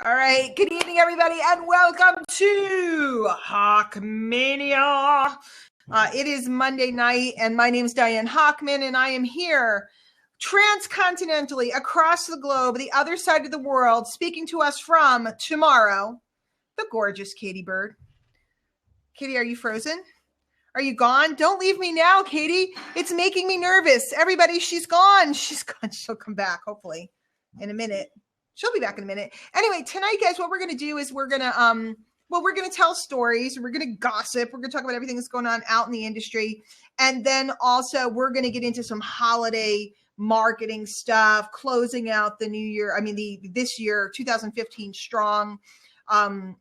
All right. Good evening, everybody, and welcome to Hochmania. It is Monday night, and my name is Diane Hochman, and I am here transcontinentally across the globe, the other side of the world, speaking to us from tomorrow, the gorgeous Katie Bird. Katie, are you frozen? Are you gone? Don't leave me now, Katie. It's making me nervous. Everybody, she's gone. She's gone. She'll come back, hopefully, in a minute. She'll be back in a minute. Anyway, tonight, guys, what we're going to do is we're going to tell stories. We're going to gossip. We're going to talk about everything that's going on out in the industry. And then also we're going to get into some holiday marketing stuff, closing out the new year. I mean, this year, 2015 strong. And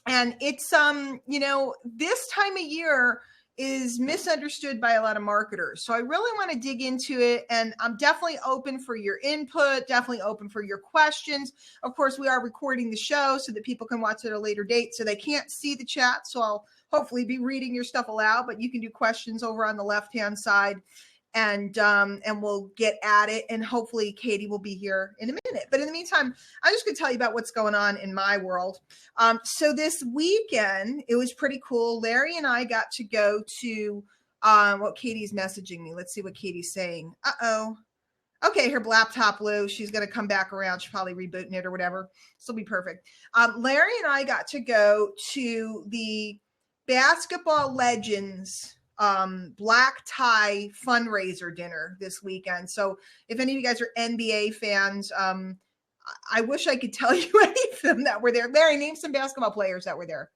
it's, this time of year is misunderstood by a lot of marketers. So I really want to dig into it, and I'm definitely open for your input, definitely open for your questions. Of course, we are recording the show so that people can watch it at a later date, so they can't see the chat. So I'll hopefully be reading your stuff aloud, but you can do questions over on the left-hand side, and we'll get at it. And hopefully Katie will be here in a minute. But in the meantime, I'm just going to tell you about what's going on in my world. So this weekend, it was pretty cool. Larry and I got to go to what Katie's messaging me. Let's see what Katie's saying. Uh-oh. Okay, her laptop blew. She's going to come back around. She's probably rebooting it or whatever. This will be perfect. Larry and I got to go to the Basketball Legends black tie fundraiser dinner this weekend. So if any of you guys are NBA fans, I wish I could tell you any of them that were there. Larry, name some basketball players that were there.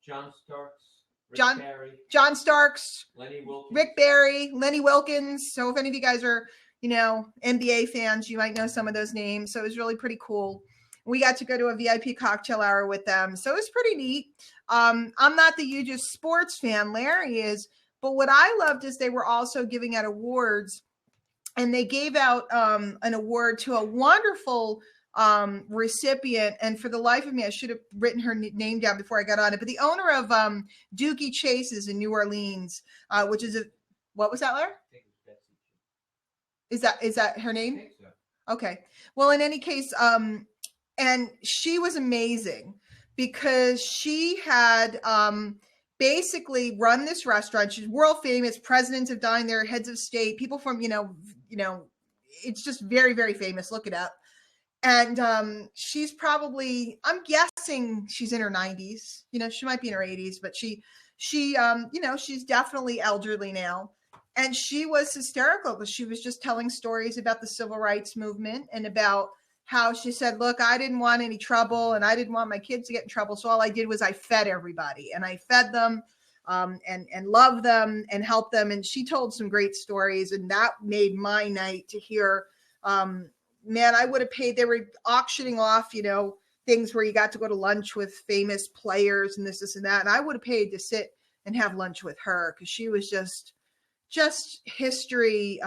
John Starks, John Starks, Lenny Wilkins. Rick Barry, Lenny Wilkins. So if any of you guys are, NBA fans, you might know some of those names. So it was really pretty cool. We got to go to a VIP cocktail hour with them. So it was pretty neat. I'm not the hugest sports fan. Larry is. But what I loved is they were also giving out awards. And they gave out an award to a wonderful recipient. And for the life of me, I should have written her name down before I got on it. But the owner of Dookie Chase's in New Orleans, which is what was that, Larry? Is that her name? I think so. Okay. Well, in any case, and she was amazing because she had basically run this restaurant. She's world famous. Presidents have dined there, heads of state, people from, it's just very, very famous. Look it up. And she's probably, I'm guessing she's in her 90s. She might be in her 80s, but she's definitely elderly now. And she was hysterical because she was just telling stories about the civil rights movement and about how she said, look, I didn't want any trouble and I didn't want my kids to get in trouble. So all I did was I fed everybody, and I fed them and loved them and helped them. And she told some great stories, and that made my night to hear. Man, I would have paid. They were auctioning off, things where you got to go to lunch with famous players and this and that. And I would have paid to sit and have lunch with her because she was just history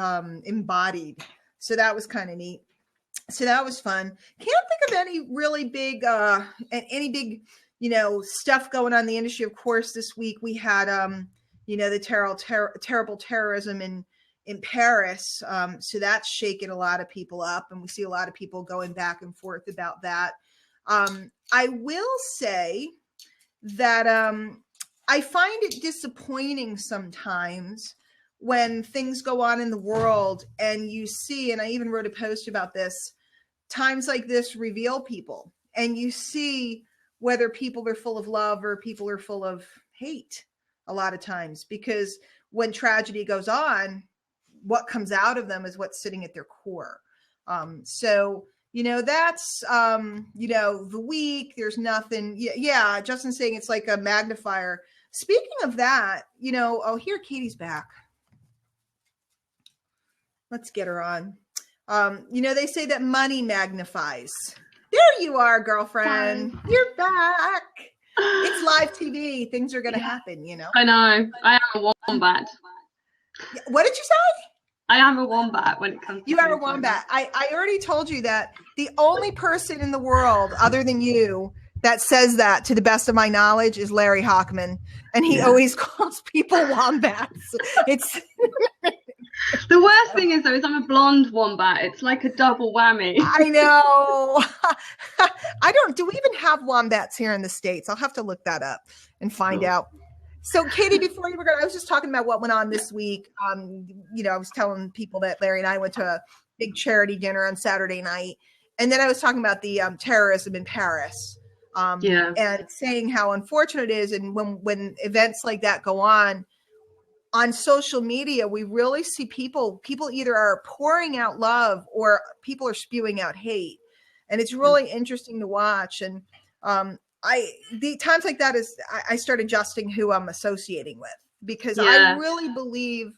embodied. So that was kind of neat. So that was fun. Can't think of any really big, stuff going on in the industry. Of course, this week we had, the terrible terrorism in Paris. So that's shaking a lot of people up, and we see a lot of people going back and forth about that. I will say that I find it disappointing sometimes when things go on in the world and you see, and I even wrote a post about this, times like this reveal people, and you see whether people are full of love or people are full of hate a lot of times, because when tragedy goes on, what comes out of them is what's sitting at their core. So, that's, the week, there's nothing. Yeah. Justin's saying it's like a magnifier. Speaking of that, here, Katie's back. Let's get her on. They say that money magnifies. There you are, girlfriend. Hi. You're back. It's live TV. Things are going to happen, I know. I am a wombat. What did you say? I am a wombat when it comes to You are a wombat. I already told you that the only person in the world other than you that says that, to the best of my knowledge, is Larry Hochman. And he always calls people wombats. It's the worst thing is I'm a blonde wombat. It's like a double whammy. I know. do we even have wombats here in the States? I'll have to look that up and find out. So Katie, before you were going, I was just talking about what went on this week. I was telling people that Larry and I went to a big charity dinner on Saturday night. And then I was talking about the terrorism in Paris and saying how unfortunate it is. And when events like that go on social media, we really see people either are pouring out love or people are spewing out hate. And it's really interesting to watch. And the times like that I start adjusting who I'm associating with, because I really believe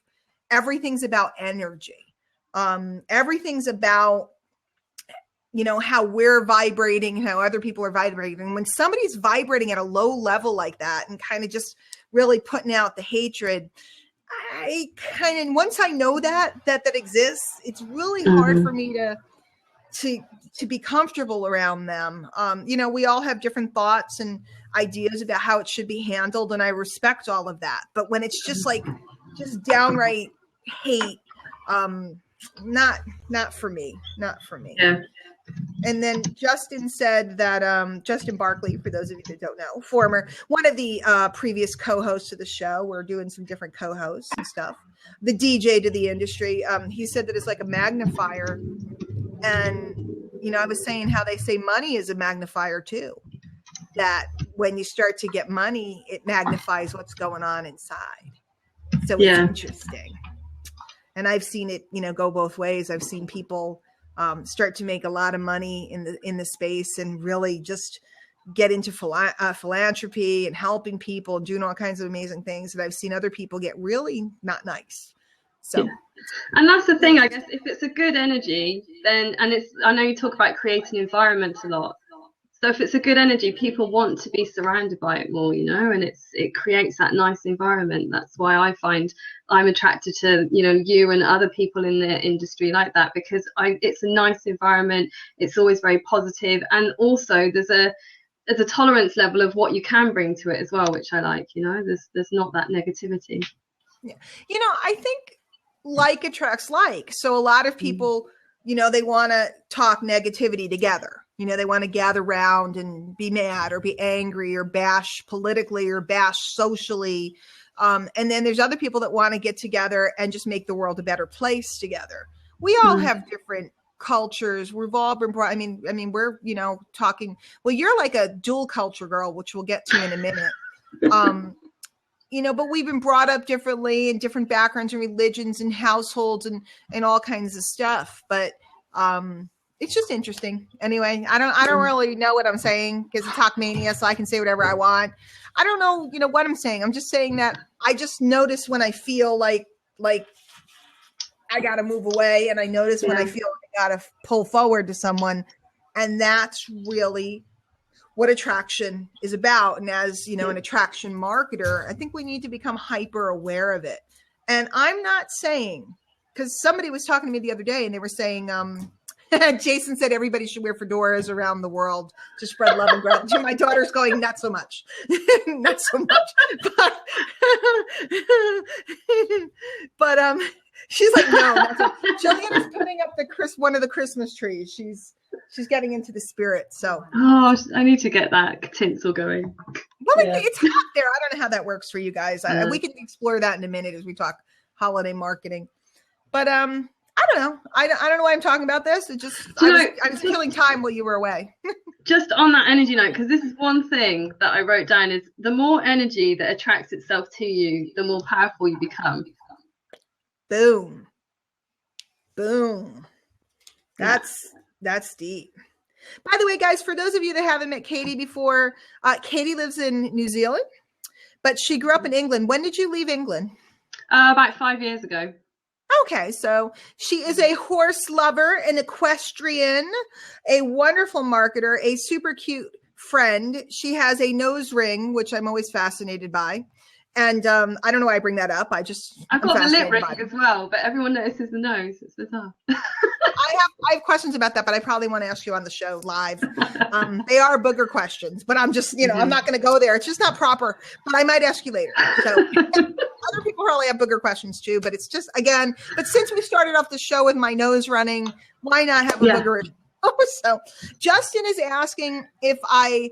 everything's about energy. Everything's about, how we're vibrating, how other people are vibrating. When somebody's vibrating at a low level like that and kind of just really putting out the hatred, once I know that exists, it's really hard for me to be comfortable around them. We all have different thoughts and ideas about how it should be handled, and I respect all of that. But when it's just downright hate, not for me. Yeah. And then Justin said that Justin Barkley, for those of you that don't know, one of the previous co-hosts of the show, we're doing some different co-hosts and stuff, the DJ to the industry, he said that it's like a magnifier. And I was saying how they say money is a magnifier too, that when you start to get money, it magnifies what's going on inside. So it's interesting. And I've seen it, go both ways. I've seen people start to make a lot of money in the space and really just get into philanthropy and helping people and doing all kinds of amazing things. And I've seen other people get really not nice. So, and that's the thing, I guess, if it's a good energy, then, I know you talk about creating environments a lot. So if it's a good energy, people want to be surrounded by it more, and it creates that nice environment. That's why I find I'm attracted to, you and other people in the industry like that, because it's a nice environment. It's always very positive. And also there's a tolerance level of what you can bring to it as well, which I like, there's not that negativity. Yeah. I think like attracts like. So a lot of people, they want to talk negativity together. They want to gather around and be mad or be angry or bash politically or bash socially. And then there's other people that want to get together and just make the world a better place together. We all have different cultures. We've all been brought. I mean, we're, talking, well, you're like a dual culture girl, which we'll get to in a minute. But we've been brought up differently in different backgrounds and religions and households and all kinds of stuff. But, it's just interesting. Anyway, I don't really know what I'm saying because it's Hochmania, so I can say whatever I want. I don't know, what I'm saying. I'm just saying that I just notice when I feel like I got to move away, and I notice when I feel like I got to pull forward to someone, and that's really what attraction is about. And as an attraction marketer, I think we need to become hyper aware of it. And I'm not saying, because somebody was talking to me the other day, and they were saying, Jason said everybody should wear fedoras around the world to spread love and gratitude. My daughter's going, not so much. Not so much. But she's like, no. Not so. Jillian is putting up one of the Christmas trees. She's getting into the spirit. So I need to get that tinsel going. Well, it's hot there. I don't know how that works for you guys. We can explore that in a minute as we talk holiday marketing. But I don't know. I don't know why I'm talking about this. It just I was killing time while you were away. Just on that energy note, because this is one thing that I wrote down, is the more energy that attracts itself to you, the more powerful you become. Boom. That's deep. By the way, guys, for those of you that haven't met Katie before, Katie lives in New Zealand, but she grew up in England. When did you leave England? About 5 years ago. Okay, so she is a horse lover, an equestrian, a wonderful marketer, a super cute friend. She has a nose ring, which I'm always fascinated by. And I don't know why I bring that up. I've got the lip ring as well, but everyone notices the nose. It's bizarre. I have questions about that, but I probably want to ask you on the show live. They are booger questions, but I'm just, I'm not going to go there. It's just not proper, but I might ask you later. So other people probably have booger questions too, but it's just, again, but since we started off the show with my nose running, why not have a booger So Justin is asking if I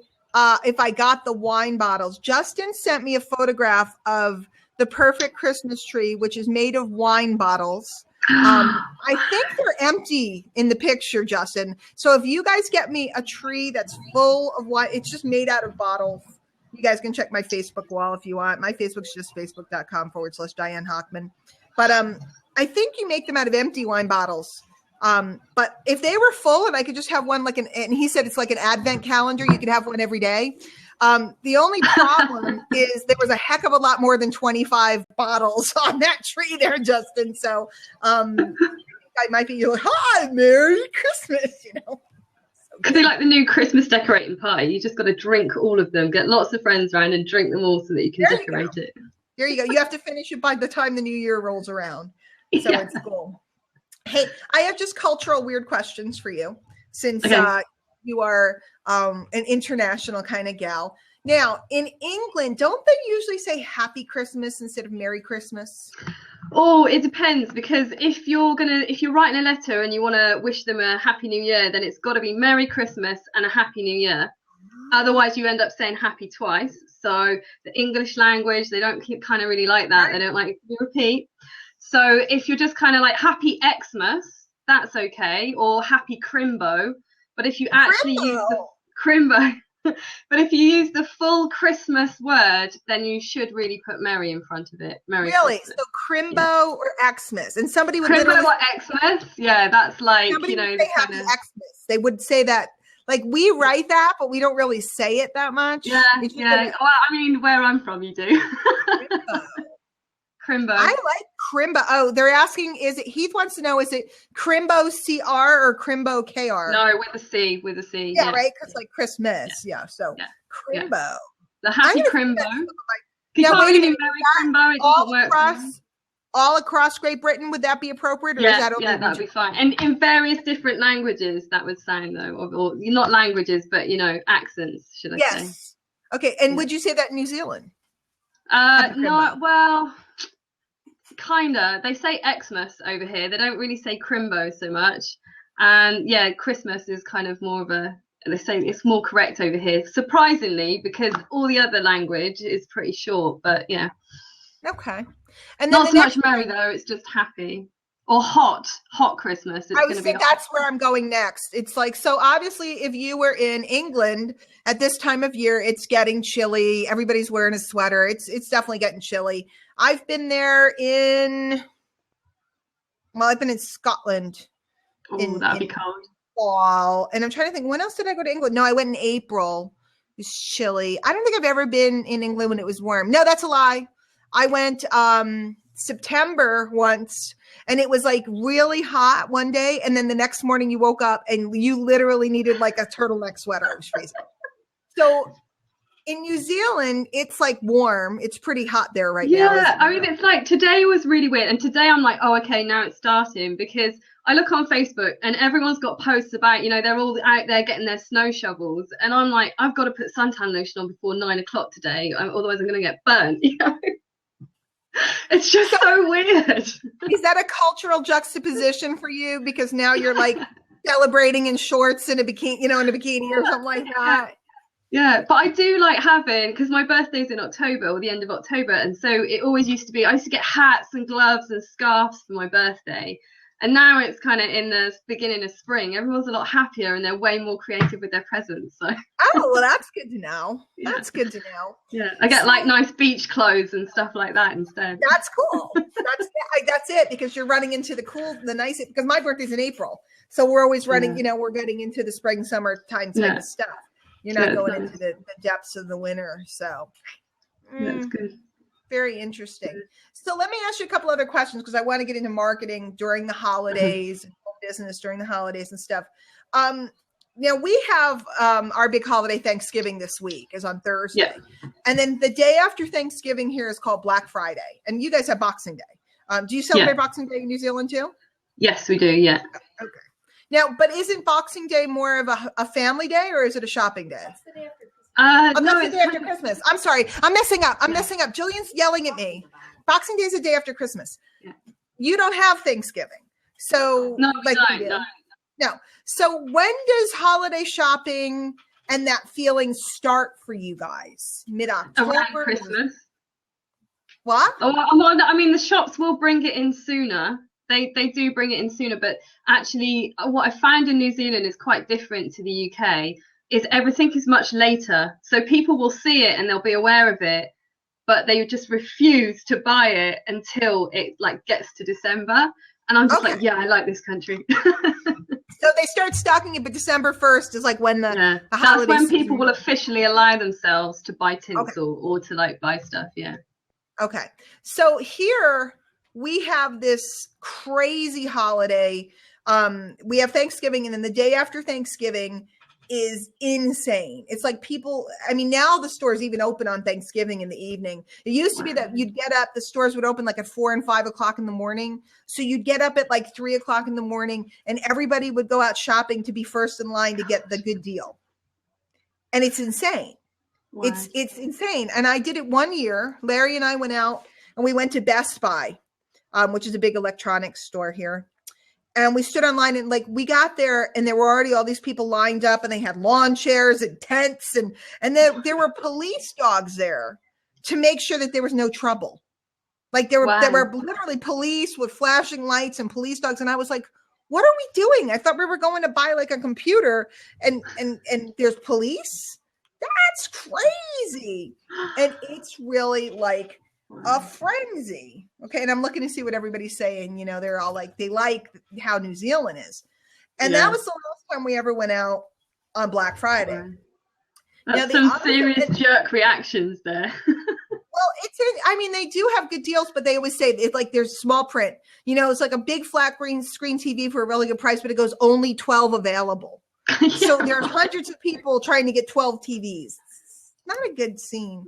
got the wine bottles. Justin sent me a photograph of the perfect Christmas tree, which is made of wine bottles. I think they're empty in the picture, Justin. So if you guys get me a tree that's full of wine, it's just made out of bottles. You guys can check my Facebook wall if you want. My Facebook's just facebook.com/Diane Hochman. But I think you make them out of empty wine bottles. But if they were full and I could just have one and he said it's like an advent calendar, you could have one every day. The only problem is there was a heck of a lot more than 25 bottles on that tree there, Justin. So I might be like, hi, Merry Christmas, Could be like the new Christmas decorating party. You just got to drink all of them, get lots of friends around and drink them all so that you can decorate it. There you go. You have to finish it by the time the new year rolls around. So It's cool. Hey, I have just cultural weird questions for you since you are an international kind of gal. Now, in England, don't they usually say Happy Christmas instead of Merry Christmas? Oh, it depends, because if you're writing a letter and you want to wish them a Happy New Year, then it's got to be Merry Christmas and a Happy New Year. Otherwise, you end up saying happy twice. So the English language, they don't kind of really like that. They don't like to repeat. So if you're just kind of like Happy Xmas, that's okay, or Happy Crimbo. But if you actually use the Crimbo, but if you use the full Christmas word, then you should really put Merry in front of it. Merry Really? Christmas. So Crimbo or Xmas? And somebody would Crimbo or Xmas? Yeah, that's like, somebody would say Happy Xmas. They would say that. Like we write that, but we don't really say it that much. Yeah. Well, I mean, where I'm from, you do. Crimbo. I like Crimbo. Oh, they're asking, Heath wants to know, is it Crimbo CR or Crimbo KR? No, with a C. Yeah, right? Because like Christmas. Yeah. So Crimbo. Yeah. The Happy Crimbo. Now, wait a minute. Crimbo, it doesn't work. All across Great Britain, would that be appropriate? Or is that that would be fine. And in various different languages, that would sound though, or not languages, but accents, should I say? Yes. Okay. And would you say that in New Zealand? No. Well, kinda. They say Xmas over here. They don't really say Crimbo so much. And Christmas is kind of more of they say it's more correct over here, surprisingly, because all the other language is pretty short. But yeah. Okay. And then not so much merry though, it's just happy. Or hot Christmas. It's I would say that's where I'm going next. It's like, so obviously if you were in England at this time of year, it's getting chilly. Everybody's wearing a sweater. It's definitely getting chilly. I've been there I've been in Scotland. Oh, that'd be cold. Fall. And I'm trying to think, when else did I go to England? No, I went in April. It was chilly. I don't think I've ever been in England when it was warm. No, that's a lie. I went September once, and it was like really hot one day, and then the next morning you woke up and you literally needed like a turtleneck sweater. It was freezing. So in New Zealand, it's like warm. It's pretty hot there right now. Yeah, I mean, it's like today was really weird, and today I'm like, oh, okay, now it's starting, because I look on Facebook and everyone's got posts about, they're all out there getting their snow shovels, and I'm like, I've got to put suntan lotion on before 9 o'clock today, otherwise I'm going to get burnt. It's just so weird. Is that a cultural juxtaposition for you? Because now you're like celebrating in shorts and a bikini, in a bikini or something like that. Yeah, but I do like having, because my birthday's in October or the end of October, and so it always used to be, I used to get hats and gloves and scarves for my birthday. And now it's kind of in the beginning of spring. Everyone's a lot happier and they're way more creative with their presents. So. Oh, well, that's good to know. Yeah. That's good to know. Yeah, I get like nice beach clothes and stuff like that instead. That's cool. That's it, because you're running into the nice, because my birthday's in April. So we're always running, we're getting into the spring, summertime type of stuff. You're not going into the depths of the winter. So that's good. Very interesting. So let me ask you a couple other questions, because I want to get into marketing during the holidays, and business during the holidays and stuff. We have our big holiday Thanksgiving this week is on Thursday. Yeah. And then the day after Thanksgiving here is called Black Friday. And you guys have Boxing Day. Do you celebrate Boxing Day in New Zealand too? Yes, we do. Yeah. Okay. Now, but isn't Boxing Day more of a family day, or is it a shopping day? That's the day after Christmas. No, it's the day after Christmas. I'm sorry. I'm messing up. Jillian's yelling at me. Boxing Day is the day after Christmas. Yeah. You don't have Thanksgiving. So no, like we do. No. So when does holiday shopping and that feeling start for you guys? Mid-October? Around Christmas. What? Oh, well, I mean, the shops will bring it in sooner. They do bring it in sooner, but actually, what I found in New Zealand is quite different to the UK. Is everything is much later, so people will see it and they'll be aware of it, but they just refuse to buy it until it like gets to December. And I'm just like, yeah, I like this country. So they start stocking it, but December 1st is like when the that's when people will officially allow themselves to buy tinsel or to like buy stuff. Yeah. Okay. So here we have this crazy holiday. We have Thanksgiving, and then the day after Thanksgiving is insane. It's like people, I mean, now the stores even open on Thanksgiving in the evening. It used to be that you'd get up, the stores would open like at 4 and 5 o'clock in the morning. So you'd get up at like 3 o'clock in the morning and everybody would go out shopping to be first in line to get the good deal. And it's insane. Wow. It's insane. And I did it one year. Larry and I went out and we went to Best Buy, which is a big electronics store here. And we stood online and like we got there and there were already all these people lined up and they had lawn chairs and tents and there were police dogs there to make sure that there was no trouble. Like there were literally police with flashing lights and police dogs. And I was like, what are we doing? I thought we were going to buy like a computer and there's police. That's crazy. And it's really like a frenzy. Okay. And I'm looking to see what everybody's saying. You know, they're all like, they like how New Zealand is. And that was the last time we ever went out on Black Friday. That's some serious jerk reactions there. Well, I mean, they do have good deals, but they always say it's like there's small print. You know, it's like a big flat screen TV for a really good price, but it goes only 12 available. So there's hundreds of people trying to get 12 TVs. Not a good scene.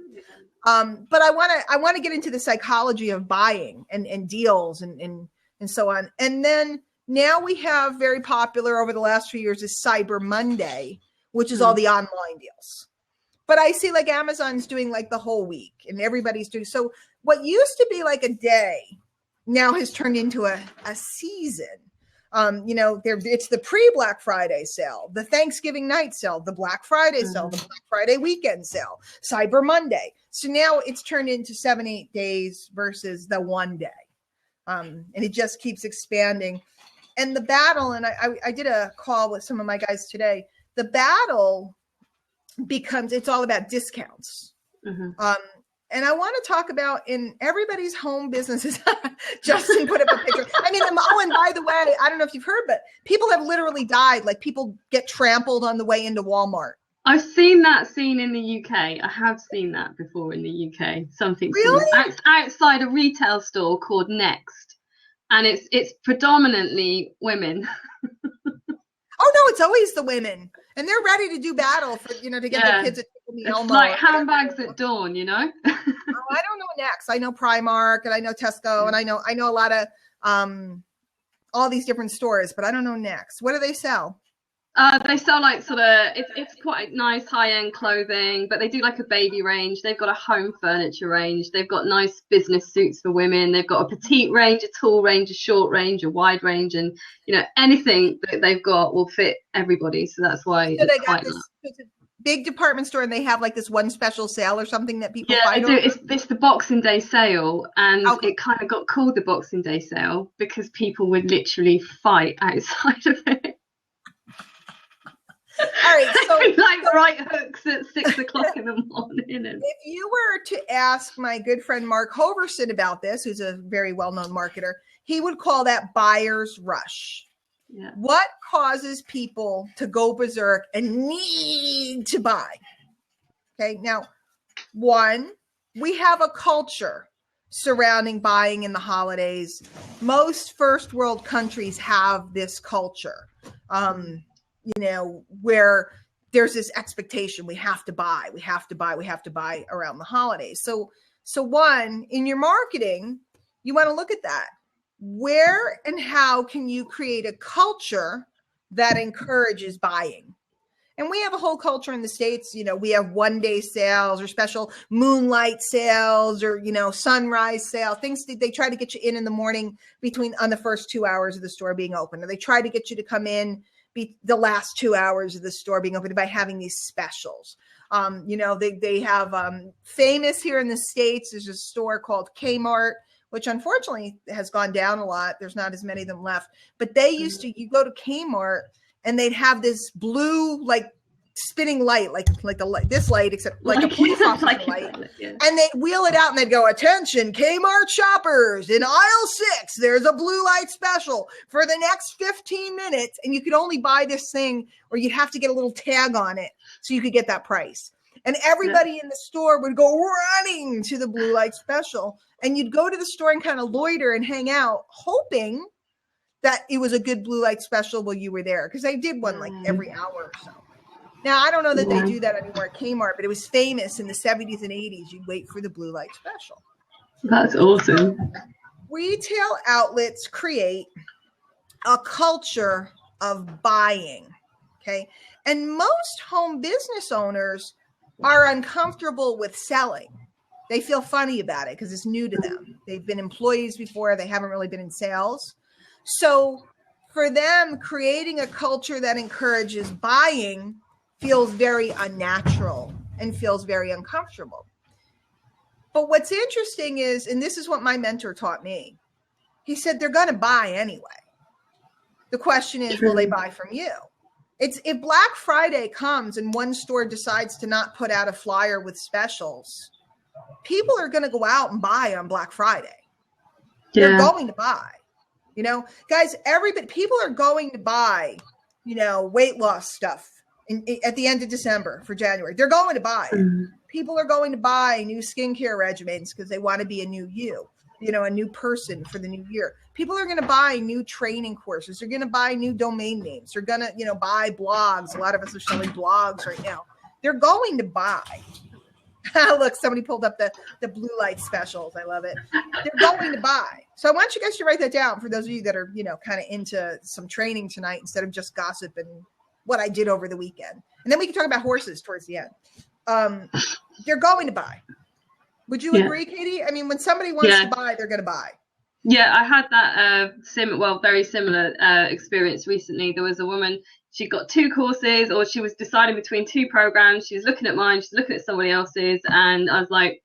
But I want to get into the psychology of buying and deals and so on. And then now we have very popular over the last few years is Cyber Monday, which is all the online deals. But I see like Amazon's doing like the whole week and everybody's doing. So what used to be like a day now has turned into a season. You know, it's the pre-Black Friday sale, the Thanksgiving night sale, the Black Friday sale, the Black Friday weekend sale, Cyber Monday. So now it's turned into 7-8 days versus the one day. And it just keeps expanding. And the battle, and I did a call with some of my guys today, the battle becomes, it's all about discounts. And I want to talk about in everybody's home businesses. Justin put up a picture. I mean, and by the way, I don't know if you've heard, but people have literally died. Like people get trampled on the way into Walmart. I've seen that scene in the UK. I have seen that before in the UK. Something really? Outside a retail store called Next, and it's predominantly women. Oh no, it's always the women, and they're ready to do battle for to get their kids at It's like handbags at dawn, you know. I don't know Next. I know Primark and I know Tesco and I know a lot of all these different stores, but I don't know Next. What do they sell? They sell like sort of it's quite nice high-end clothing, but they do like a baby range. They've got a home furniture range. They've got nice business suits for women. They've got a petite range, a tall range, a short range, a wide range, and anything that they've got will fit everybody. So that's why they got this big department store, and they have like this one special sale or something that people they do. It's the Boxing Day sale, and it kind of got called the Boxing Day sale because people would literally fight outside of it. All right, so like right hooks at 6 o'clock in the morning. And if you were to ask my good friend Mark Hoverson about this, who's a very well-known marketer, he would call that buyer's rush. Yeah. What causes people to go berserk and need to buy? Okay, now, one, we have a culture surrounding buying in the holidays. Most first world countries have this culture. Where there's this expectation, we have to buy around the holidays. So one, in your marketing, you want to look at that. Where and how can you create a culture that encourages buying? And we have a whole culture in the States. We have one-day sales or special moonlight sales or, sunrise sale, things that they try to get you in the morning on the first 2 hours of the store being open. Or they try to get you to come in be the last 2 hours of the store being open by having these specials. They have famous here in the States. There's a store called Kmart, which unfortunately has gone down a lot. There's not as many of them left, but they used to, you go to Kmart and they'd have this blue, like spinning light, like the light, this light, except like a police officer light. Yeah. And they'd wheel it out and they'd go, attention, Kmart shoppers, in aisle 6, there's a blue light special for the next 15 minutes. And you could only buy this thing, or you'd have to get a little tag on it so you could get that price. And everybody in the store would go running to the blue light special. And you'd go to the store and kind of loiter and hang out, hoping that it was a good blue light special while you were there. Because they did one like every hour or so. Now, I don't know that they do that anymore at Kmart, but it was famous in the 70s and 80s. You'd wait for the blue light special. That's awesome. Retail outlets create a culture of buying, okay? And most home business owners are uncomfortable with selling. They feel funny about it because it's new to them. They've been employees before. They haven't really been in sales. So for them, creating a culture that encourages buying feels very unnatural and feels very uncomfortable. But what's interesting is, and this is what my mentor taught me, he said, they're going to buy anyway. The question is, will they buy from you? If Black Friday comes and one store decides to not put out a flyer with specials, people are going to go out and buy on Black Friday. They're going to buy, guys, people are going to buy, weight loss stuff at the end of December for January. They're going to buy it. People are going to buy new skincare regimens because they want to be a new a new person for the new year. People are going to buy new training courses. They're going to buy new domain names. They're going to, buy blogs. A lot of us are selling blogs right now. They're going to buy. Look, somebody pulled up the blue light specials. I love it. They're going to buy. So I want you guys to write that down for those of you that are, kind of into some training tonight instead of just gossip and what I did over the weekend. And then we can talk about horses towards the end. They're going to buy. Would you agree, Katie? I mean, when somebody wants to buy, they're going to buy. Yeah, I had that very similar experience recently. There was a woman, she got 2 courses, or she was deciding between 2 programs. She was looking at mine, she's looking at somebody else's, and I was like,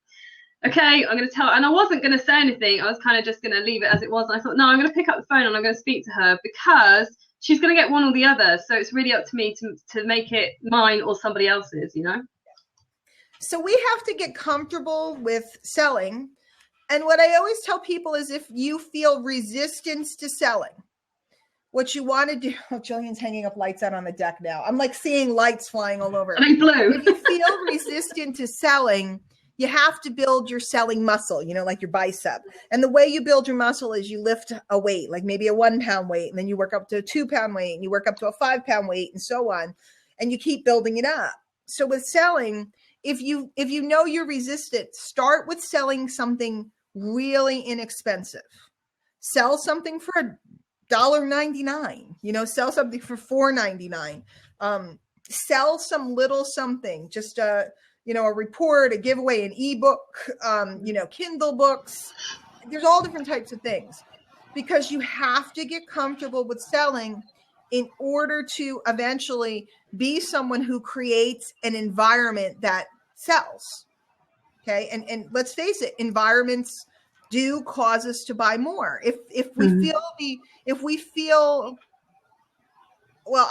okay, I'm going to tell her. And I wasn't going to say anything. I was kind of just going to leave it as it was. And I thought, no, I'm going to pick up the phone and I'm going to speak to her because she's going to get one or the other. So it's really up to me to make it mine or somebody else's, So we have to get comfortable with selling. And what I always tell people is if you feel resistance to selling, what you want to do, Jillian's hanging up lights out on the deck now. I'm like seeing lights flying all over. They blue. If you feel resistant to selling, you have to build your selling muscle, like your bicep. And the way you build your muscle is you lift a weight, like maybe a 1 pound weight, and then you work up to a 2 pound weight, and you work up to a 5 pound weight, and so on. And you keep building it up. So with selling, if you know you're resistant, start with selling something really inexpensive. Sell something for $1.99, sell something for $4.99. Sell some little something, just a report, a giveaway, an ebook, Kindle books. There's all different types of things because you have to get comfortable with selling in order to eventually be someone who creates an environment that sells. Okay. And let's face it, environments do cause us to buy more. If we feel, well,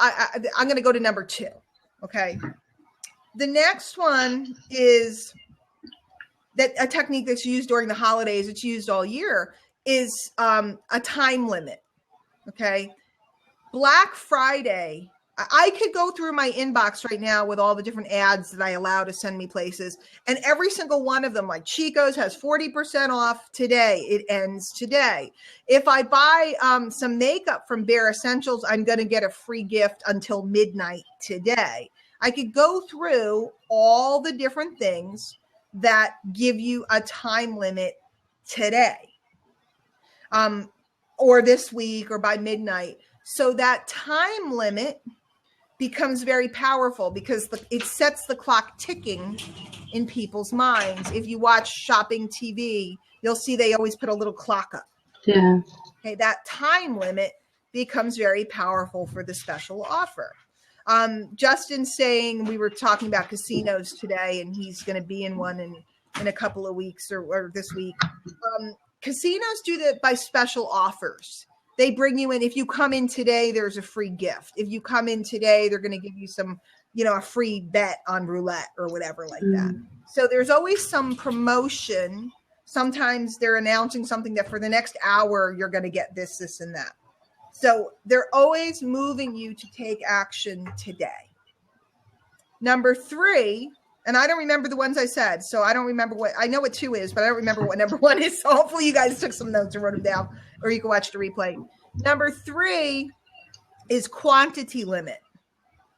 I'm going to go to number 2. Okay. The next one is that a technique that's used during the holidays, it's used all year, is a time limit. Okay. Black Friday, I could go through my inbox right now with all the different ads that I allow to send me places. And every single one of them, like Chico's has 40% off today. It ends today. If I buy some makeup from Bare Essentials, I'm going to get a free gift until midnight today. I could go through all the different things that give you a time limit today, or this week, or by midnight. So that time limit becomes very powerful because it sets the clock ticking in people's minds. If you watch shopping TV, you'll see they always put a little clock up. Yeah. Okay, that time limit becomes very powerful for the special offer. Justin's saying, we were talking about casinos today, and he's going to be in one in a couple of weeks or this week. Casinos do that by special offers. They bring you in. If you come in today, there's a free gift. If you come in today, they're going to give you some, a free bet on roulette or whatever like that. So there's always some promotion. Sometimes they're announcing something that for the next hour, you're going to get this, this, and that. So they're always moving you to take action today. Number 3, and I don't remember the ones I said, so I don't remember I know what 2 is, but I don't remember what number 1 is. So hopefully you guys took some notes and wrote them down, or you can watch the replay. Number 3 is quantity limit.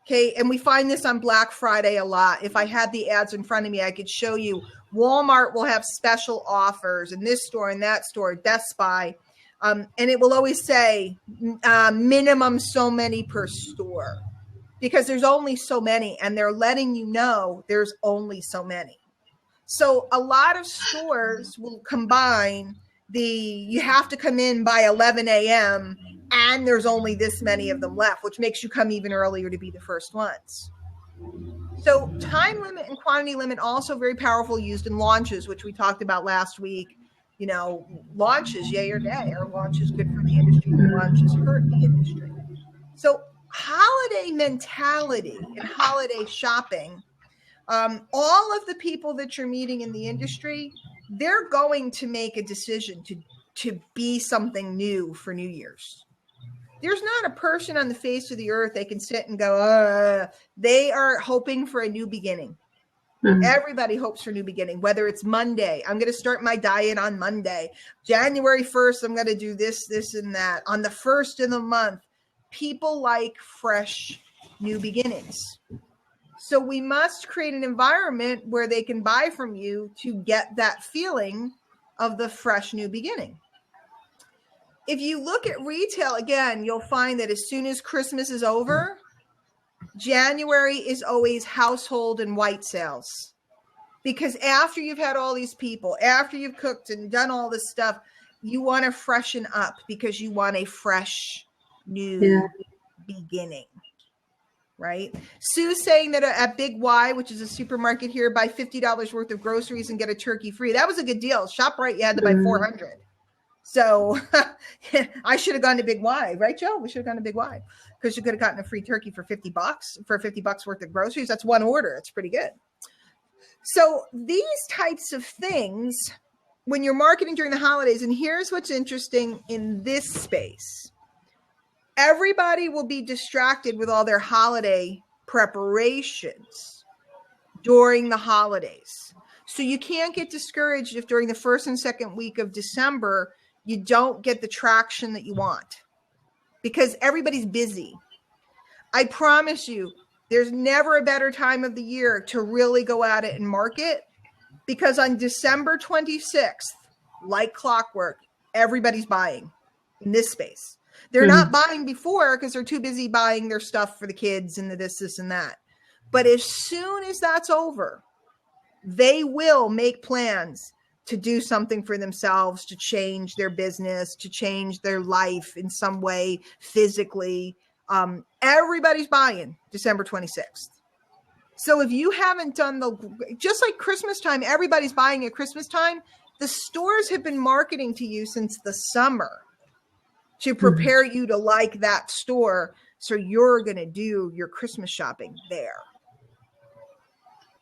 Okay. And we find this on Black Friday a lot. If I had the ads in front of me, I could show you Walmart will have special offers in this store and that store, Best Buy. And it will always say minimum so many per store, because there's only so many, and they're letting you know there's only so many. So a lot of stores will combine you have to come in by 11 a.m. and there's only this many of them left, which makes you come even earlier to be the first ones. So time limit and quantity limit also very powerful, used in launches, which we talked about last week. Launches, yay or nay. Are launches good for the industry? Or launches hurt the industry? So holiday mentality and holiday shopping, all of the people that you're meeting in the industry, they're going to make a decision to be something new for New Year's. There's not a person on the face of the earth they can sit and go, they are hoping for a new beginning. Everybody hopes for a new beginning, whether it's Monday. I'm going to start my diet on Monday. January 1st, I'm going to do this, this, and that. On the 1st of the month, people like fresh new beginnings. So we must create an environment where they can buy from you to get that feeling of the fresh new beginning. If you look at retail, again, you'll find that as soon as Christmas is over, January is always household and white sales, because after you've had all these people, after you've cooked and done all this stuff, you want to freshen up because you want a fresh new beginning, right? Sue's saying that at Big Y, which is a supermarket here, buy $50 worth of groceries and get a turkey free. That was a good deal. ShopRite, you had to buy 400. So I should have gone to Big Y, right, Joe? We should have gone to Big Y, because you could have gotten a free turkey for $50 worth of groceries. That's one order. It's pretty good. So these types of things, when you're marketing during the holidays, and here's what's interesting in this space, everybody will be distracted with all their holiday preparations during the holidays. So you can't get discouraged if during the first and second week of December, you don't get the traction that you want, because everybody's busy. I promise you, there's never a better time of the year to really go at it and market, because on December 26th, like clockwork, everybody's buying in this space. They're not buying before because they're too busy buying their stuff for the kids and the this, and that. But as soon as that's over, they will make plans to do something for themselves, to change their business, to change their life in some way physically. Everybody's buying December 26th. So if you haven't done just like Christmas time, everybody's buying at Christmas time. The stores have been marketing to you since the summer to prepare you to like that store. So you're going to do your Christmas shopping there.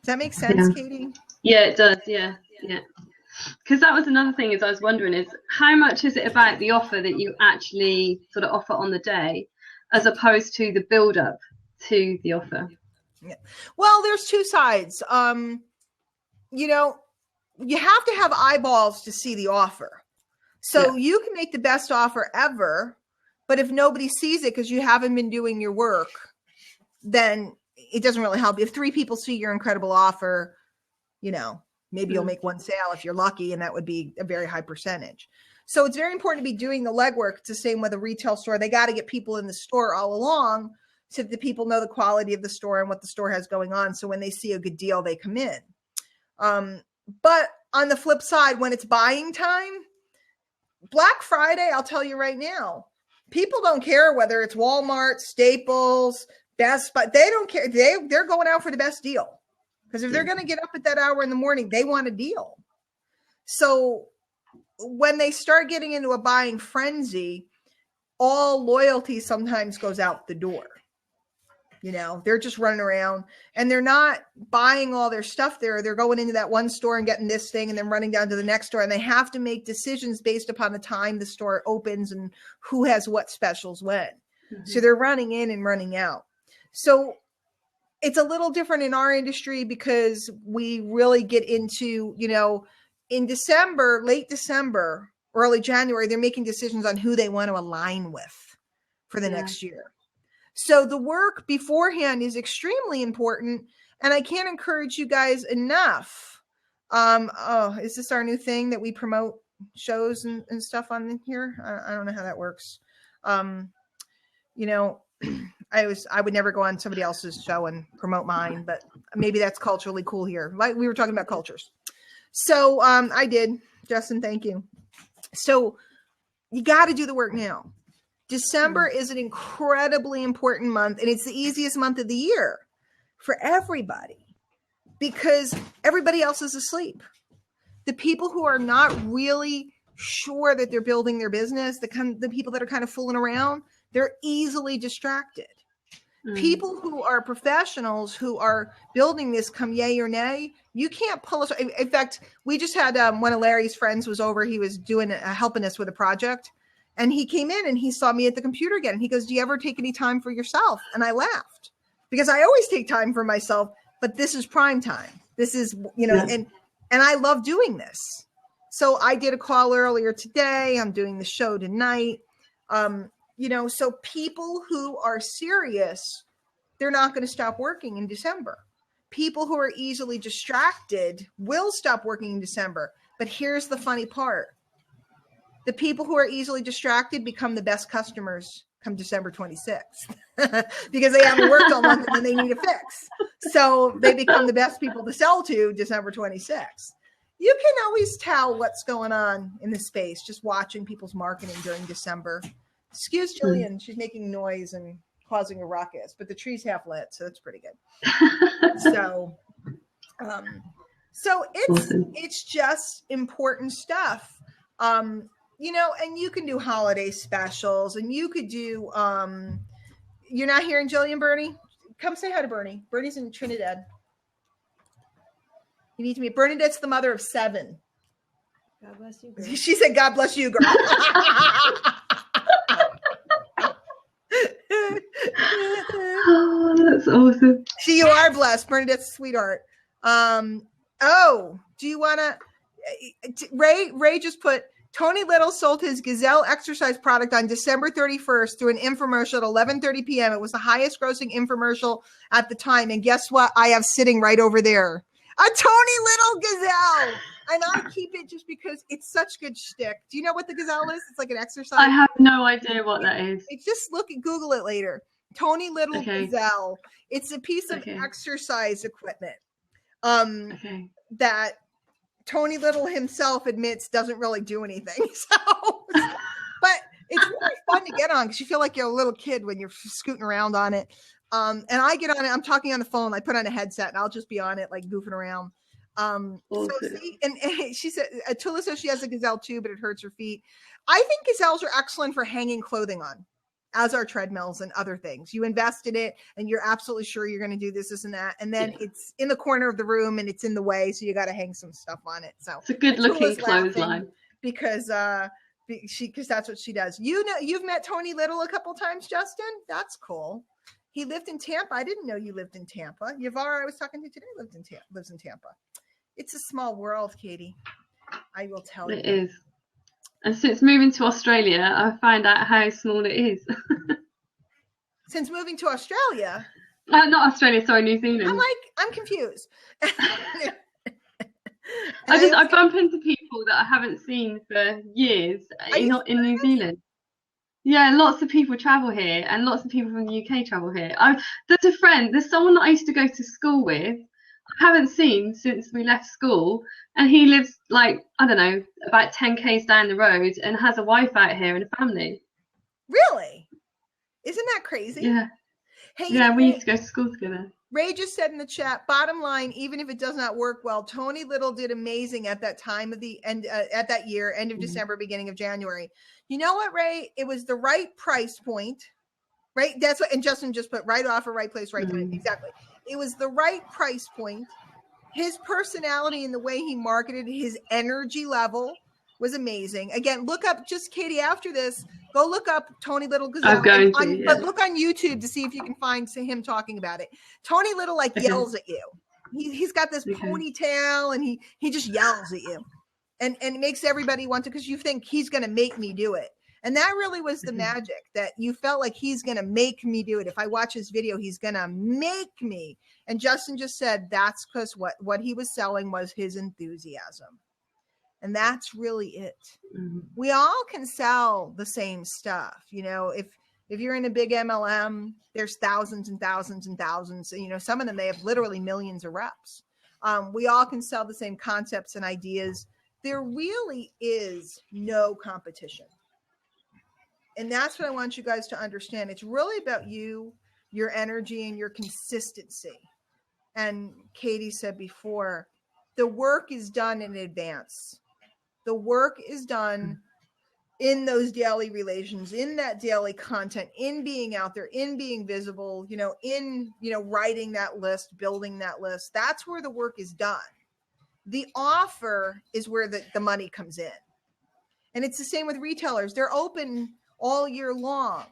Does that make sense, Katie? Yeah, it does. Yeah. Because that was another thing, is I was wondering, is how much is it about the offer that you actually sort of offer on the day, as opposed to the build up to the offer? Yeah. Well, there's two sides. You have to have eyeballs to see the offer. So you can make the best offer ever, but if nobody sees it because you haven't been doing your work, then it doesn't really help. If 3 people see your incredible offer, maybe you'll make one sale if you're lucky, and that would be a very high percentage. So it's very important to be doing the legwork. It's the same with a retail store. They got to get people in the store all along so that the people know the quality of the store and what the store has going on. So when they see a good deal, they come in. But on the flip side, when it's buying time, Black Friday, I'll tell you right now, People don't care whether it's Walmart, Staples, Best Buy. They don't care. They're going out for the best deal. Because if they're going to get up at that hour in the morning, they want a deal. So when they start getting into a buying frenzy, all loyalty sometimes goes out the door. You know, they're just running around and they're not buying all their stuff there. They're going into that one store and getting this thing and then running down to the next store. And they have to make decisions based upon the time the store opens and who has what specials when. Mm-hmm. So they're running in and running out. So it's a little different in our industry because we really get into, you know, in December, late December, early January, they're making decisions on who they want to align with for the next year. So the work beforehand is extremely important. And I can't encourage you guys enough. Is this our new thing that we promote shows and stuff on here? I don't know how that works. You know, I would never go on somebody else's show and promote mine, but maybe that's culturally cool here. Like we were talking about cultures. So I did. Justin, thank you. So you got to do the work now. December is an incredibly important month, and it's the easiest month of the year for everybody because everybody else is asleep. The people who are not really sure that they're building their business, the people that are kind of fooling around, they're easily distracted. People who are professionals who are building this come yay or nay, you can't pull us. In fact, we just had one of Larry's friends was over. He was doing helping us with a project. And he came in and he saw me at the computer again. And he goes, do you ever take any time for yourself? And I laughed because I always take time for myself, but this is prime time. This is, you know, and I love doing this. So I did a call earlier today. I'm doing the show tonight. You know, so people who are serious, they're not going to stop working in December. People who are easily distracted will stop working in December. But here's the funny part. The people who are easily distracted become the best customers come December 26th because they haven't worked all month and then they need a fix. So they become the best people to sell to December 26th. You can always tell what's going on in the space just watching people's marketing during December. Excuse Jillian, she's making noise and causing a ruckus, but the tree's half lit, so that's pretty good. So it's just important stuff. You know, and you can do holiday specials and you could do, you're not hearing Jillian, Bernie? Come say hi to Bernie. Bernie's in Trinidad. You need to meet. Bernadette's the mother of 7. God bless you, girl. She said, God bless you, girl. Oh, that's awesome. See, you are blessed. Bernadette's a sweetheart. Do you want to, Ray just put, Tony Little sold his Gazelle exercise product on December 31st through an infomercial at 11:30 p.m. It was the highest grossing infomercial at the time. And guess what? I have sitting right over there a Tony Little Gazelle. And I keep it just because it's such good shtick. Do you know what the Gazelle is? It's like an exercise. I have no idea what that is. It's just Google it later. Tony Little Gazelle. It's a piece of exercise equipment that Tony Little himself admits doesn't really do anything. So, but it's really fun to get on because you feel like you're a little kid when you're scooting around on it. And I get on it. I'm talking on the phone. I put on a headset and I'll just be on it, like goofing around. So see, and she said, Tula says she has a Gazelle too, but it hurts her feet. I think Gazelles are excellent for hanging clothing on, as are treadmills and other things. You invest in it and you're absolutely sure you're going to do this and that. And then it's in the corner of the room and it's in the way. So you got to hang some stuff on it. So it's a good looking clothesline because that's what she does. You know, you've met Tony Little a couple times, Justin. That's cool. He lived in Tampa. I didn't know you lived in Tampa. Yavar, I was talking to today, lives in Tampa. It's a small world, Katie. I will tell you. It is. And since moving to Australia, I find out how small it is. Since moving to Australia? Not Australia, sorry, New Zealand. I'm confused. I bump into people that I haven't seen for years in New Zealand. Yeah, lots of people travel here and lots of people from the UK travel here. There's someone that I used to go to school with. I haven't seen since we left school, and he lives like, I don't know, about 10 k's down the road and has a wife out here and a family. Really? Isn't that crazy? Yeah. Hey, Yeah, we used to go to school together. Ray just said in the chat, bottom line, even if it does not work well, Tony Little did amazing at that time of the end, at that year, end of December, beginning of January. You know what, Ray? It was the right price point, right? That's what, and Justin just put right offer, right place, right time. Exactly. It was the right price point. His personality and the way he marketed, his energy level was amazing. Again, look up, just Katie, after this, go look up Tony Little Gazelle. I'm going to, But look on YouTube to see if you can find him talking about it. Tony Little yells at you. He's got this ponytail and he just yells at you. And it makes everybody want to, because you think he's going to make me do it. And that really was the magic, that you felt like he's going to make me do it. If I watch his video, he's going to make me. And Justin just said that's because what he was selling was his enthusiasm. And that's really it. We all can sell the same stuff. You know, if you're in a big MLM, there's thousands and thousands and thousands. You know, some of them, they have literally millions of reps. We all can sell the same concepts and ideas. There really is no competition. And that's what I want you guys to understand. It's really about you, your energy, and your consistency. And Katie said before, the work is done in advance. The work is done in those daily relations, in that daily content, in being out there, in being visible, in writing that list, building that list. That's where the work is done. The offer is where the money comes in. And it's the same with retailers. They're open all year long,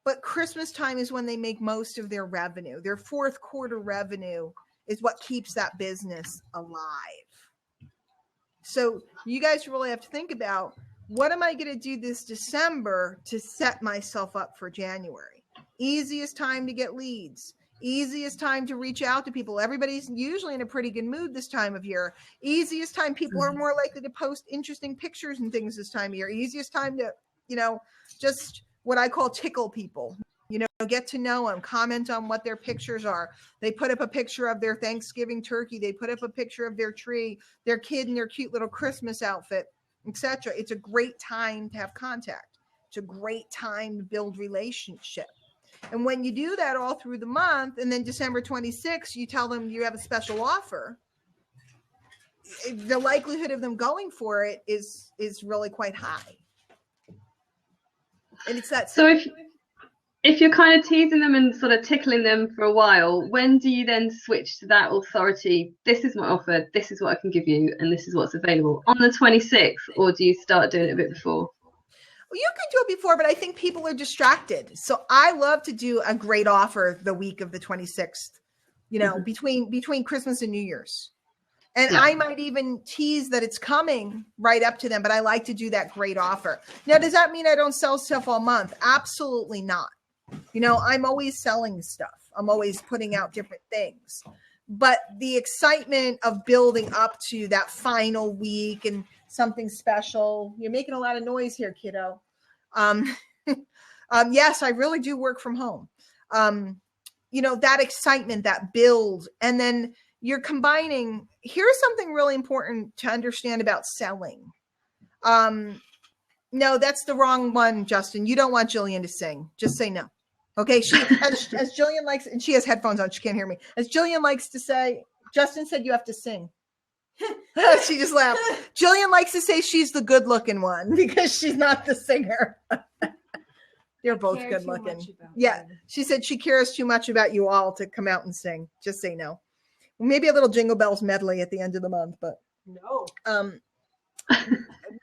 but Christmas time is when they make most of their revenue. Their fourth quarter revenue is what keeps that business alive. So you guys really have to think about, what am I going to do this December to set myself up for January? Easiest time to get leads. Easiest time to reach out to people. Everybody's usually in a pretty good mood this time of year. Easiest time. People are more likely to post interesting pictures and things this time of year. Easiest time to, just what I call tickle people. Get to know them, comment on what their pictures are. They put up a picture of their Thanksgiving turkey. They put up a picture of their tree, their kid in their cute little Christmas outfit, etc. It's a great time to have contact. It's a great time to build relationship. And when you do that all through the month, and then December 26th, you tell them you have a special offer, the likelihood of them going for it is really quite high. And it's that. So if you're kind of teasing them and sort of tickling them for a while, when do you then switch to that authority? This is my offer, this is what I can give you, and this is what's available on the 26th, or do you start doing it a bit before? Well, you can do it before, but I think people are distracted. So I love to do a great offer the week of the 26th, between Christmas and New Year's. And I might even tease that it's coming right up to them, but I like to do that great offer. Now, does that mean I don't sell stuff all month? Absolutely not. I'm always selling stuff. I'm always putting out different things. But the excitement of building up to that final week and something special. You're making a lot of noise here, kiddo. Yes, I really do work from home. That excitement, that build, and then you're combining. Here's something really important to understand about selling. No, that's the wrong one, Justin. You don't want Jillian to sing. Just say no. Okay, she as Jillian likes, and she has headphones on, she can't hear me. As Jillian likes to say, Justin said you have to sing. She just laughed. Jillian likes to say she's the good-looking one because she's not the singer. They're both good-looking. Yeah, she said she cares too much about you all to come out and sing. Just say no. Well, maybe a little Jingle Bells medley at the end of the month, but no.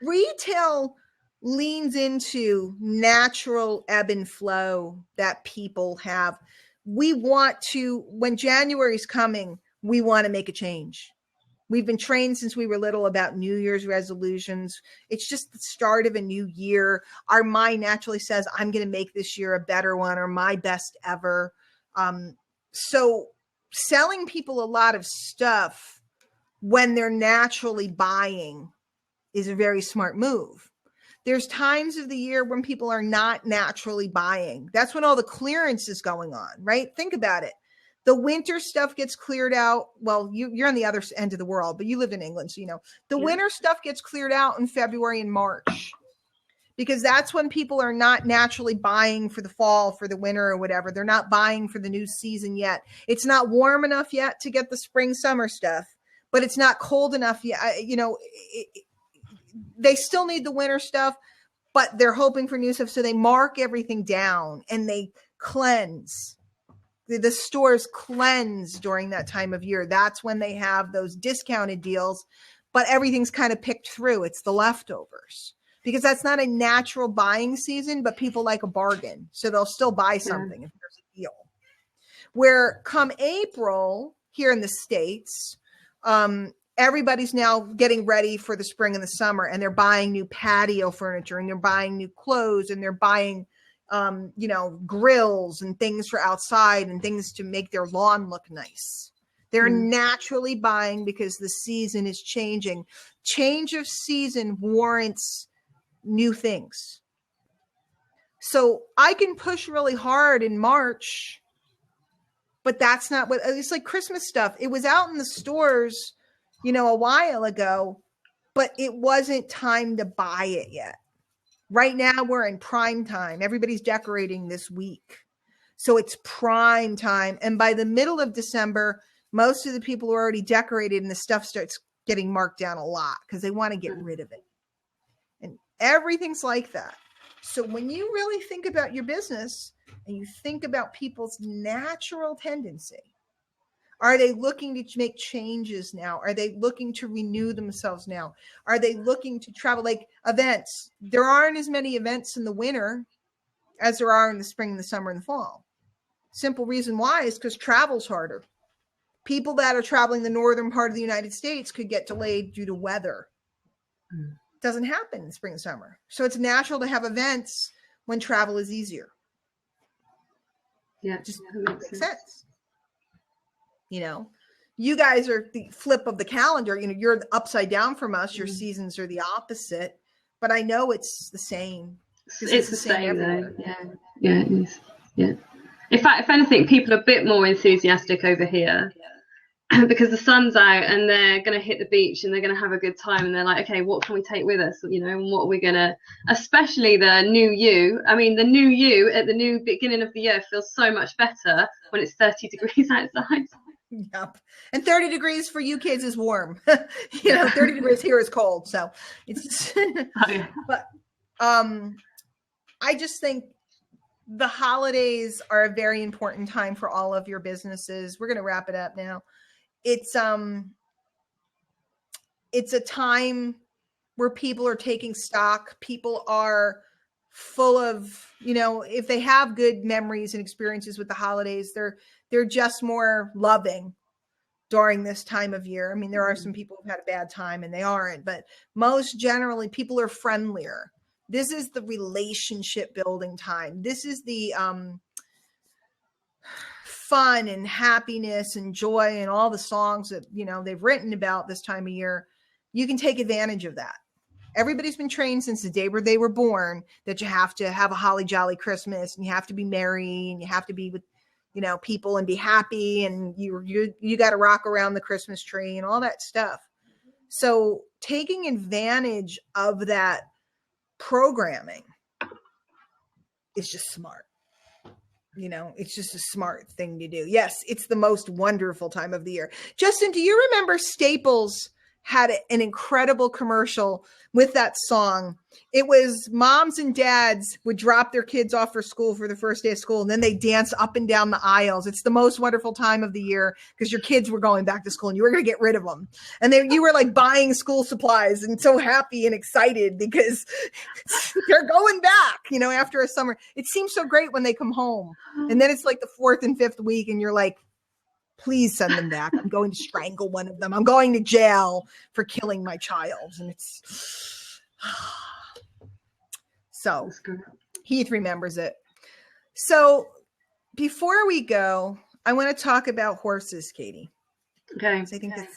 Retail leans into natural ebb and flow that people have. We want to, when January's coming, we want to make a change. We've been trained since we were little about New Year's resolutions. It's just the start of a new year. Our mind naturally says, I'm going to make this year a better one or my best ever. So selling people a lot of stuff when they're naturally buying is a very smart move. There's times of the year when people are not naturally buying. That's when all the clearance is going on, right? Think about it. The winter stuff gets cleared out. Well, you're on the other end of the world, but you live in England, so the winter stuff gets cleared out in February and March. because that's when people are not naturally buying for the fall, for the winter or whatever. They're not buying for the new season yet. It's not warm enough yet to get the spring, summer stuff, but it's not cold enough yet. They still need the winter stuff, but they're hoping for new stuff. So they mark everything down and they cleanse. The stores cleanse during that time of year. That's when they have those discounted deals, but everything's kind of picked through. It's the leftovers because that's not a natural buying season, but people like a bargain. So they'll still buy something if there's a deal. Where come April here in the States, everybody's now getting ready for the spring and the summer, and they're buying new patio furniture, and they're buying new clothes, and they're buying grills and things for outside and things to make their lawn look nice. They're naturally buying because the season is changing. Change of season warrants new things. So I can push really hard in March, but that's not what it's like. Christmas stuff, it was out in the stores, a while ago, but it wasn't time to buy it yet. Right now we're in prime time. Everybody's decorating this week. So it's prime time. And by the middle of December, most of the people are already decorated and the stuff starts getting marked down a lot because they want to get rid of it. And everything's like that. So when you really think about your business and you think about people's natural tendency, are they looking to make changes now? Are they looking to renew themselves now? Are they looking to travel? Like events, there aren't as many events in the winter as there are in the spring, the summer, and the fall. Simple reason why is because travel's harder. People that are traveling the northern part of the United States could get delayed due to weather. It doesn't happen in spring and summer. So it's natural to have events when travel is easier. Yeah, just makes sense. You guys are the flip of the calendar. You're upside down from us. Your seasons are the opposite, but I know it's the same. It's the same though. Yeah, it is. Yeah. In fact, if anything, people are a bit more enthusiastic over here because the sun's out and they're going to hit the beach and they're going to have a good time. And they're like, okay, what can we take with us? And what are we going to, especially the new you. I mean, the new you at the new beginning of the year feels so much better when it's 30 degrees outside. Yep. And 30 degrees for you kids is warm. 30 degrees here is cold. So it's, but I just think the holidays are a very important time for all of your businesses. We're going to wrap it up now. It's a time where people are taking stock. People are full of, if they have good memories and experiences with the holidays, they're just more loving during this time of year. I mean, there are some people who've had a bad time and they aren't, but most generally people are friendlier. This is the relationship building time. This is the fun and happiness and joy and all the songs that, they've written about this time of year. You can take advantage of that. Everybody's been trained since the day where they were born that you have to have a holly jolly Christmas and you have to be merry and you have to be with, people and be happy and you got to rock around the Christmas tree and all that stuff. So taking advantage of that programming is just smart. It's just a smart thing to do. Yes, it's the most wonderful time of the year. Justin, do you remember Staples had an incredible commercial with that song? It was moms and dads would drop their kids off for school for the first day of school, and then they dance up and down the aisles. It's the most wonderful time of the year because your kids were going back to school and you were going to get rid of them. And you were like buying school supplies and so happy and excited because they're going back, after a summer. It seems so great when they come home. And then it's like the 4th and 5th week and you're like, please send them back. I'm going to strangle one of them. I'm going to jail for killing my child. And it's so Heath remembers it. So before we go, I want to talk about horses, Katie. Okay. I think that's an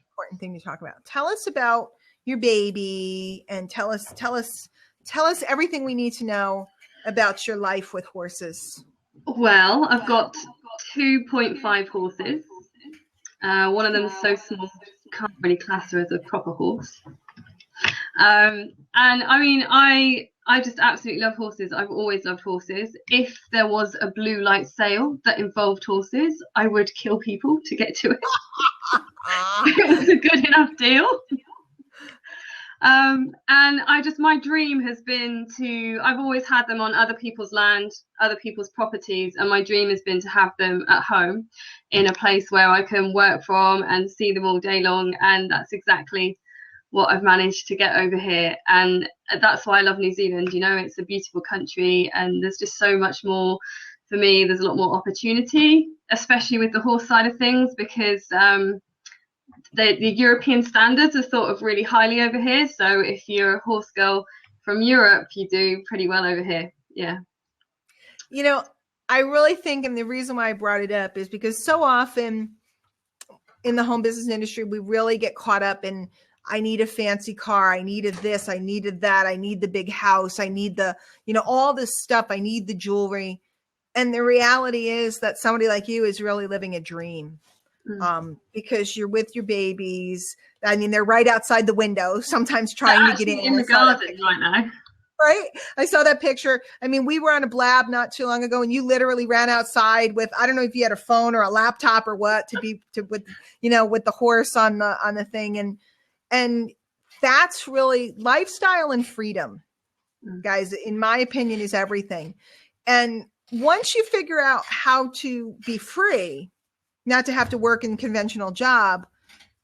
important thing to talk about. Tell us about your baby and tell us everything we need to know about your life with horses. Well, I've got 2.5 horses. One of them is so small, can't really class her as a proper horse. And I mean, I just absolutely love horses. I've always loved horses. If there was a blue light sale that involved horses, I would kill people to get to it. It was a good enough deal. And my dream has been I've always had them on other people's land, other people's properties, and my dream has been to have them at home in a place where I can work from and see them all day long. And that's exactly what I've managed to get over here. And that's why I love New Zealand. You know, it's a beautiful country, and there's just so much more for me. There's a lot more opportunity, especially with the horse side of things, because the European standards are thought of really highly over here. So if you're a horse girl from Europe, you do pretty well over here. Yeah. You know, I really think, and the reason why I brought it up is because so often in the home business industry, we really get caught up in, I need a fancy car, I needed this, I needed that, I need the big house, I need the, all this stuff, I need the jewelry. And the reality is that somebody like you is really living a dream. Because you're with your babies. I mean, they're right outside the window, sometimes trying to get in the garden right now. Right? I saw that picture. I mean, we were on a blab not too long ago, and you literally ran outside with, I don't know if you had a phone or a laptop or what, with the horse on the thing. And that's really lifestyle and freedom, guys, in my opinion, is everything. And once you figure out how to be free, not to have to work in a conventional job,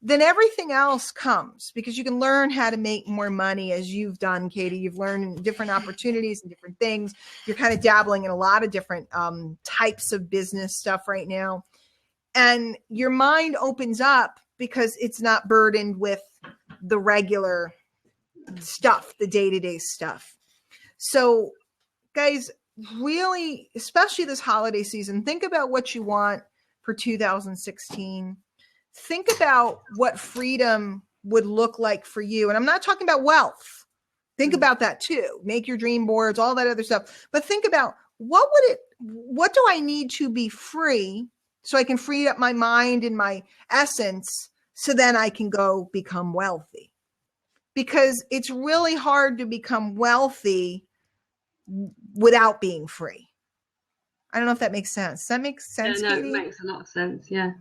then everything else comes, because you can learn how to make more money, as you've done, Katie. You've learned different opportunities and different things. You're kind of dabbling in a lot of different types of business stuff right now. And your mind opens up because it's not burdened with the regular stuff, the day-to-day stuff. So guys, really, especially this holiday season, think about what you want for 2016. Think about what freedom would look like for you. And I'm not talking about wealth. Think about that too. Make your dream boards, all that other stuff. But think about what do I need to be free so I can free up my mind and my essence so then I can go become wealthy. Because it's really hard to become wealthy without being free. I don't know if that makes sense. Does that make sense, Yeah, no, Katie? it makes a lot of sense. Yeah.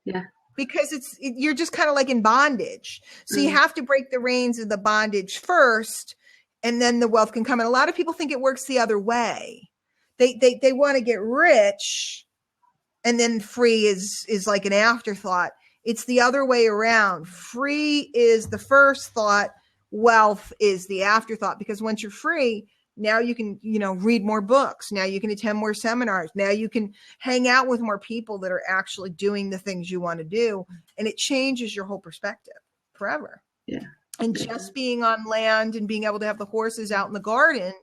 Yeah. Because you're just kind of like in bondage. So you have to break the reins of the bondage first, and then the wealth can come. And a lot of people think it works the other way. They want to get rich, and then free is like an afterthought. It's the other way around. Free is the first thought. Wealth is the afterthought, because once you're free, now you can, read more books. Now you can attend more seminars. Now you can hang out with more people that are actually doing the things you want to do. And it changes your whole perspective forever. Yeah. And just being on land and being able to have the horses out in the garden,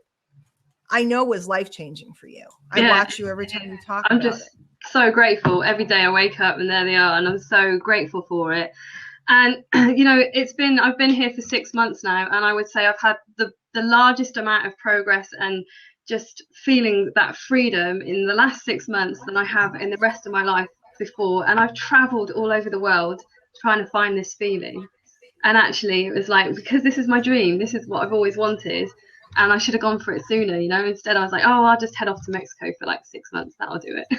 I know was life-changing for you. I watch you every time you talk about it. I'm just so grateful. Every day I wake up and there they are, and I'm so grateful for it. And, I've been here for 6 months now, and I would say I've had the largest amount of progress and just feeling that freedom in the last 6 months than I have in the rest of my life before. And I've traveled all over the world trying to find this feeling. And actually it was like, because this is my dream, this is what I've always wanted, and I should have gone for it sooner, Instead I was like, I'll just head off to Mexico for like 6 months, that'll do it.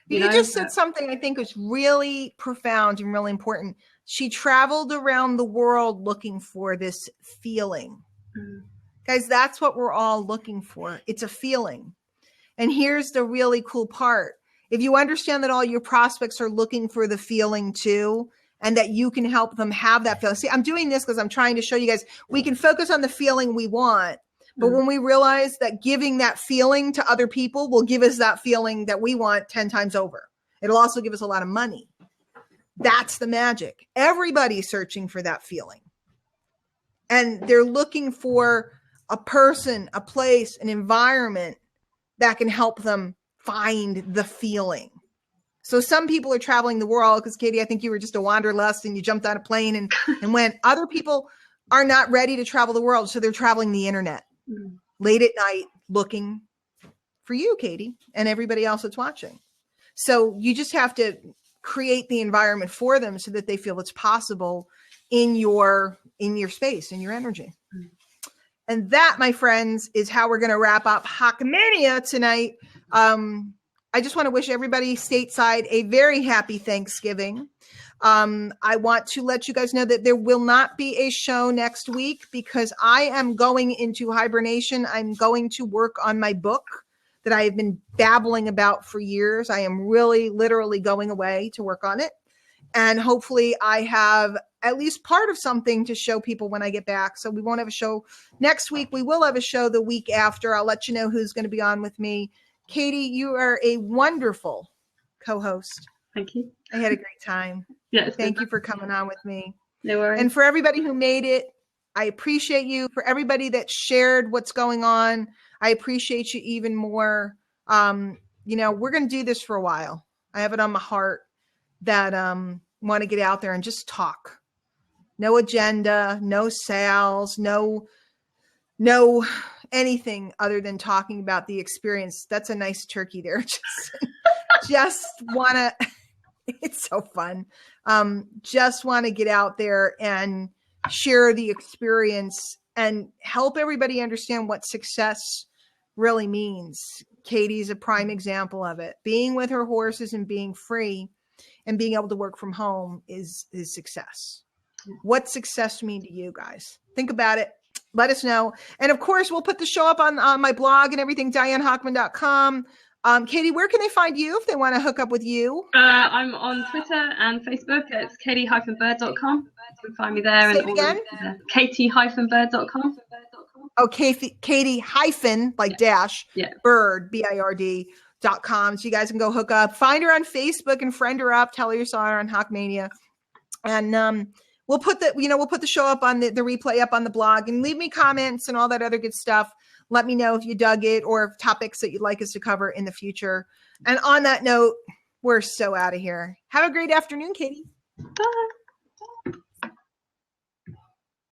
You just said something I think was really profound and really important. She traveled around the world looking for this feeling. Guys, that's what we're all looking for. It's a feeling. And here's the really cool part. If you understand that all your prospects are looking for the feeling too, and that you can help them have that feeling. See, I'm doing this because I'm trying to show you guys, we can focus on the feeling we want. But when we realize that giving that feeling to other people will give us that feeling that we want 10 times over. It'll also give us a lot of money. That's the magic. Everybody's searching for that feeling. And they're looking for a person, a place, an environment that can help them find the feeling. So some people are traveling the world, because Katie, I think you were just a wanderlust and you jumped on a plane and went. Other people are not ready to travel the world, so they're traveling the internet late at night looking for you, Katie, and everybody else that's watching. So you just have to create the environment for them so that they feel it's possible in your space, in your energy. And that, my friends, is how we're going to wrap up Hochmania tonight. I just want to wish everybody stateside a very happy Thanksgiving. I want to let you guys know that there will not be a show next week because I am going into hibernation. I'm going to work on my book that I have been babbling about for years. I am really literally going away to work on it. And hopefully I have at least part of something to show people when I get back. So we won't have a show next week. We will have a show the week after. I'll let you know who's going to be on with me. Katie, you are a wonderful co-host. Thank you. I had a great time. Yeah. Thank you for coming on with me. No worries. And for everybody who made it, I appreciate you. For everybody that shared what's going on, I appreciate you even more. We're going to do this for a while. I have it on my heart that want to get out there and just talk. No agenda, no sales, no anything other than talking about the experience. That's a nice turkey there. Just want to, it's so fun. Just want to get out there and share the experience and help everybody understand what success really means. Katie's a prime example of it. Being with her horses and being free and being able to work from home is success. What's success mean to you guys? Think about it. Let us know. And of course, we'll put the show up on my blog and everything, DianeHochman.com. Katie, where can they find you if they want to hook up with you? I'm on Twitter and Facebook. It's katie-bird.com. You can find me there. Say it again? katie-bird.com. Oh, Katie hyphen, like dash, bird, BIRD.com. So you guys can go hook up. Find her on Facebook and friend her up. Tell her you saw her on Hochmania. And we'll put the show up on the replay up on the blog, and leave me comments and all that other good stuff. Let me know if you dug it or topics that you'd like us to cover in the future. And on that note, we're so out of here. Have a great afternoon, Katie. Bye.